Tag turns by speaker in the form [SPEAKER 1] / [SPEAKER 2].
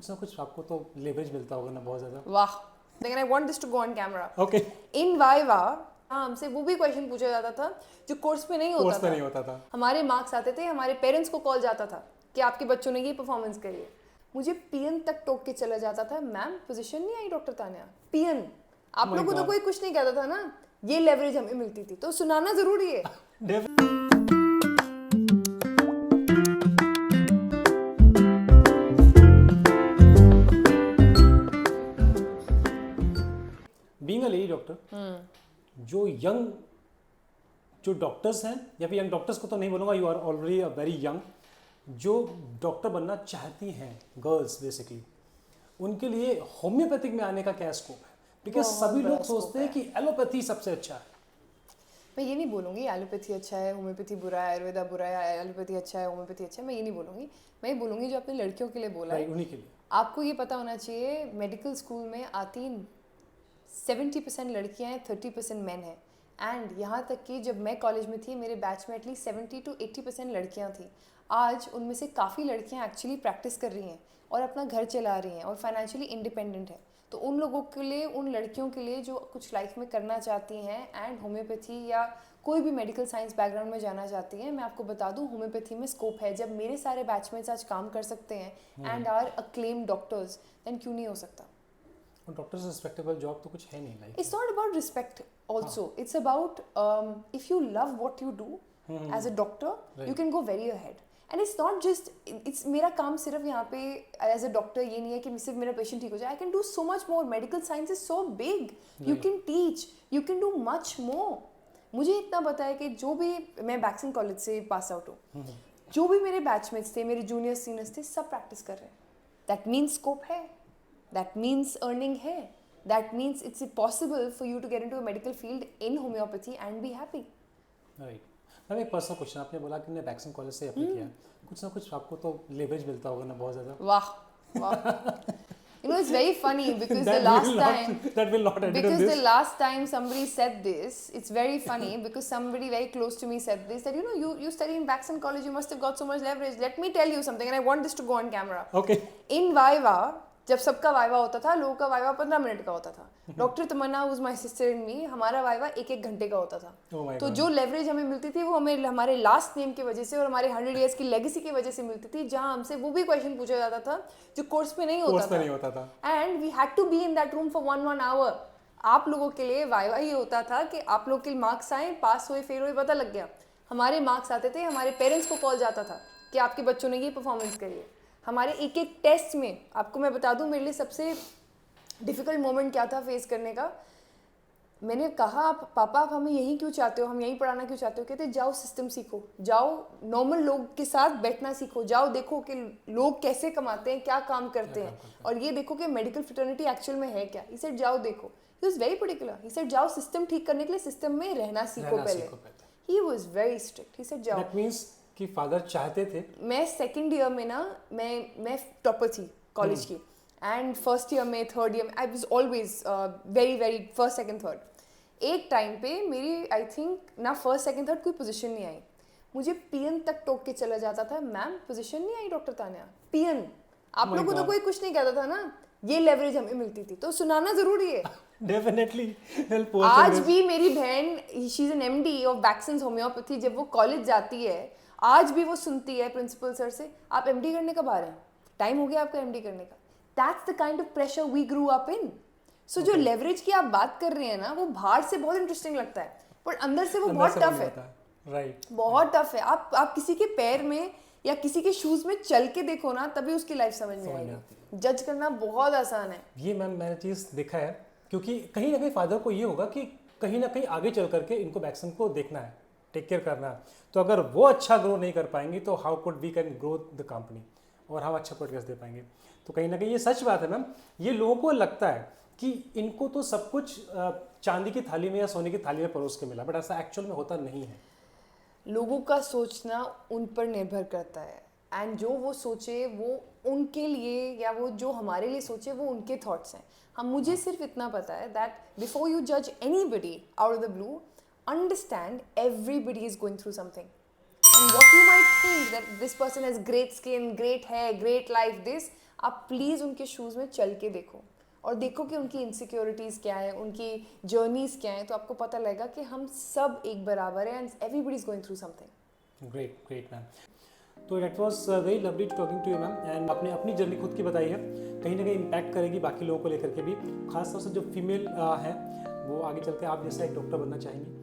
[SPEAKER 1] कुछ ना कुछ आपको तो लेवरेज मिलता होगा ना बहुत ज्यादा।
[SPEAKER 2] वाह, लेकिन I want this to go on camera.
[SPEAKER 1] Okay.
[SPEAKER 2] In viva हमसे वो भी क्वेश्चन पूछा जाता था जो कोर्स में नहीं होता
[SPEAKER 1] कोर्स
[SPEAKER 2] था।
[SPEAKER 1] में नहीं होता था।
[SPEAKER 2] हमारे मार्क्स आते थे, हमारे पेरेंट्स को कॉल जाता था कि आपके बच्चों ने ये परफॉर्मेंस करी है। मुझे पीएन तक टोक के चला जाता था, मैम पोजीशन नहीं आई डॉक्टर तानिया, पीएन। आप
[SPEAKER 1] My
[SPEAKER 2] लोगों को तो
[SPEAKER 1] God.
[SPEAKER 2] कोई कुछ नहीं कहता था ना, ये लेवरेज हमें मिलती थी, तो सुनाना जरूरी है।
[SPEAKER 1] बीइंग अ लेडी डॉक्टर, जो यंग जो डॉक्टर्स हैं या फिर यंग डॉक्टर्स को तो नहीं बोलूँगा, you are already a very young, जो डॉक्टर बनना चाहती हैं गर्ल्स बेसिकली, उनके लिए होम्योपैथिक में आने का क्या स्कोप है? बिकॉज
[SPEAKER 2] बहुत
[SPEAKER 1] सभी
[SPEAKER 2] बड़ा
[SPEAKER 1] लोग सोचते हैं
[SPEAKER 2] scope
[SPEAKER 1] कि एलोपैथी सबसे अच्छा है।
[SPEAKER 2] मैं ये नहीं बोलूँगी एलोपैथी अच्छा है, होम्योपैथी बुरा है, आयुर्वेदा बुरा है, एलोपैथी अच्छा है, होम्योपैथी अच्छा है, मैं ये नहीं बोलूँगी। मैं ये बोलूँगी जो आपने लड़कियों के लिए बोला है,
[SPEAKER 1] उन्हीं के लिए
[SPEAKER 2] आपको ये पता होना चाहिए मेडिकल स्कूल में आती 70% लड़कियां हैं, 30% मैन हैं। एंड यहाँ तक कि जब मैं कॉलेज में थी, मेरे बैच में एटलीस्ट 70 to 80% लड़कियां थी। आज उनमें से काफ़ी लड़कियां एक्चुअली प्रैक्टिस कर रही हैं और अपना घर चला रही हैं और फाइनेंशियली इंडिपेंडेंट है। तो उन लोगों के लिए, उन लड़कियों के लिए जो कुछ लाइफ में करना चाहती हैं एंड होम्योपैथी या कोई भी मेडिकल साइंस बैकग्राउंड में जाना चाहती हैं, मैं आपको बता दूं होम्योपैथी में स्कोप है। जब मेरे सारे बैचमेट्स आज काम कर सकते हैं and are acclaimed doctors, then क्यों नहीं हो सकता?
[SPEAKER 1] डॉक्टर्स रिस्पेक्टेबल जॉब तो कुछ है नहीं like.
[SPEAKER 2] It's not about respect also. It's about if you love what you do as a doctor, you can go very ahead. And it's not just, it's मेरा काम सिर्फ यहाँ पे as a doctor ये नहीं है कि सिर्फ मेरा patient ठीक हो जाए. I can do so much more. Medical science is so big. You can teach. You can do much more. मुझे इतना पता है कि जो भी, मैं बैक्सन कॉलेज से पास आउट हूँ, जो भी मेरे बैचमेट्स थे, मेरे जूनियर्स सीनियर्स थे, सब प्रैक्टिस कर रहे हैं. That means स्कोप है. That means earning है. That means it's possible for you to get into a medical field in homeopathy and be happy.
[SPEAKER 1] Right. Ma'am एक पर्सनल क्वेश्चन, आपने बोला कि मैंने बैक्सन कॉलेज से अप्लाई किया, कुछ ना कुछ आपको तो लेवरेज मिलता होगा ना बहुत ज़्यादा।
[SPEAKER 2] वाह, वाह. You know, it's very funny because the last time,
[SPEAKER 1] that will not edit
[SPEAKER 2] because
[SPEAKER 1] this.
[SPEAKER 2] the last time somebody said this, it's very funny because somebody very close to me said this, that you know, you study in Baxton College, you must have got so much leverage. Let me tell you something, and I want this to go on camera.
[SPEAKER 1] Okay.
[SPEAKER 2] In Viva, जब सबका viva होता था, लोगों का viva 15 minute का होता था. Doctor Tamanna was my sister and me, हमारा वाइवा 1-1 घंटे का होता था.
[SPEAKER 1] Oh my
[SPEAKER 2] तो
[SPEAKER 1] God.
[SPEAKER 2] जो लेवरेज हमें मिलती थी वो हमें हमारे लास्ट नेम की वजह से और हमारे 100 years की लेगेसी की वजह से मिलती थी, जहाँ हमसे वो भी क्वेश्चन पूछा जाता था जो कोर्स में नहीं होता था. And we had to be in that room for 1 hour. आप लोगों के लिए वाइवा ये होता था कि आप लोग के मार्क्स आए, पास हुए फेल हुए पता लग गया. हमारे मार्क्स आते थे, हमारे पेरेंट्स को कॉल जाता था कि आपके बच्चों ने ये परफॉर्मेंस करी है. हमारे एक टेस्ट में, आपको मैं बता दूं मेरे लिए सबसे डिफ़िकल्ट मोमेंट क्या था फेस करने का. मैंने कहा, आप पापा आप हमें यहीं क्यों चाहते हो, हम यहीं पढ़ाना क्यों चाहते हो? कहते जाओ सिस्टम सीखो, जाओ नॉर्मल लोग के साथ बैठना सीखो, जाओ देखो कि लोग कैसे कमाते हैं, क्या काम करते हैं, और ये देखो कि मेडिकल फ्रेटर्निटी एक्चुअल में है क्या. ही सेड जाओ देखो. He was very particular. He said जाओ सिस्टम ठीक करने के लिए सिस्टम में रहना सीखो पहले. He was very strict. He said जाओ.
[SPEAKER 1] दैट मींस कि फादर चाहते थे.
[SPEAKER 2] मैं सेकंड ईयर में ना, मैं टॉपर थी कॉलेज की, एंड फर्स्ट ईयर में, थर्ड ईयर में I was always very very first second third. एक टाइम पे मेरी आई थिंक ना फर्स्ट सेकंड थर्ड कोई पोजीशन नहीं आई. मुझे पीएन तक टोक के चला जाता था, मैम पोजीशन नहीं आई डॉक्टर तानिया, पीएन. आप लोगों को तो कोई कुछ नहीं कहता था ना, ये लेवरेज हमें मिलती थी, तो सुनाना जरूरी है.
[SPEAKER 1] डेफिनेटली.
[SPEAKER 2] आज भी मेरी बहन, she is an MD of Baksons homoeopathy, जब वो कॉलेज जाती है आज भी वो सुनती है प्रिंसिपल सर से, आप एमडी करने कब आ रहे हैं, टाइम हो गया आपका एमडी करने का. That's the kind of pressure we grew up in. So जो लेवरेज की आप बात कर रहे हैं ना, वो बाहर से बहुत इंटरेस्टिंग लगता है, पर अंदर से वो बहुत टफ है.
[SPEAKER 1] राइट.
[SPEAKER 2] बहुत टफ है. आप किसी के पैर में या किसी के शूज में चल के देखो ना, तभी उसकी लाइफ समझ में आएगी. जज करना बहुत आसान है.
[SPEAKER 1] ये मैम मैंने चीज़ देखा है, क्योंकि कहीं ना कहीं फादर को ये होगा कि कहीं ना कहीं आगे चल करके इनको बैक्सन को देखना है, टेक केयर करना है. तो अगर वो अच्छा ग्रो नहीं कर पाएंगी तो how could we can grow the company, और हम अच्छा प्रोग्रेस दे पाएंगे. तो कहीं ना कहीं ये सच बात है मैम. ये लोगों को लगता है कि इनको तो सब कुछ चांदी की थाली में या सोने की थाली में परोस के मिला, बट ऐसा एक्चुअल में होता नहीं है.
[SPEAKER 2] लोगों का सोचना उन पर निर्भर करता है, एंड जो वो सोचे वो उनके लिए, या वो जो हमारे लिए सोचे वो उनके थॉट्स हैं. मुझे सिर्फ इतना पता है दैट बिफोर यू जज anybody out of the blue, understand everybody is going through something, and what you might think that this person has great skin, great hair, great life, this, आप please उनके shoes में चल के देखो और देखो कि उनकी इनसिक्योरिटीज़ क्या है, उनकी जर्नीज़ क्या है, तो आपको पता लगेगा कि हम सब एक बराबर हैं and everybody is going through something.
[SPEAKER 1] Great ma'am. तो that was very lovely talking to you ma'am, and आपने अपनी जर्नी खुद की बताई है, कहीं ना कहीं इम्पैक्ट करेगी बाकी लोगों को लेकर के भी, खासतौर से जो फीमेल हैं वो आगे चल के आप जैसा एक डॉक्टर बनना चाहेंगी।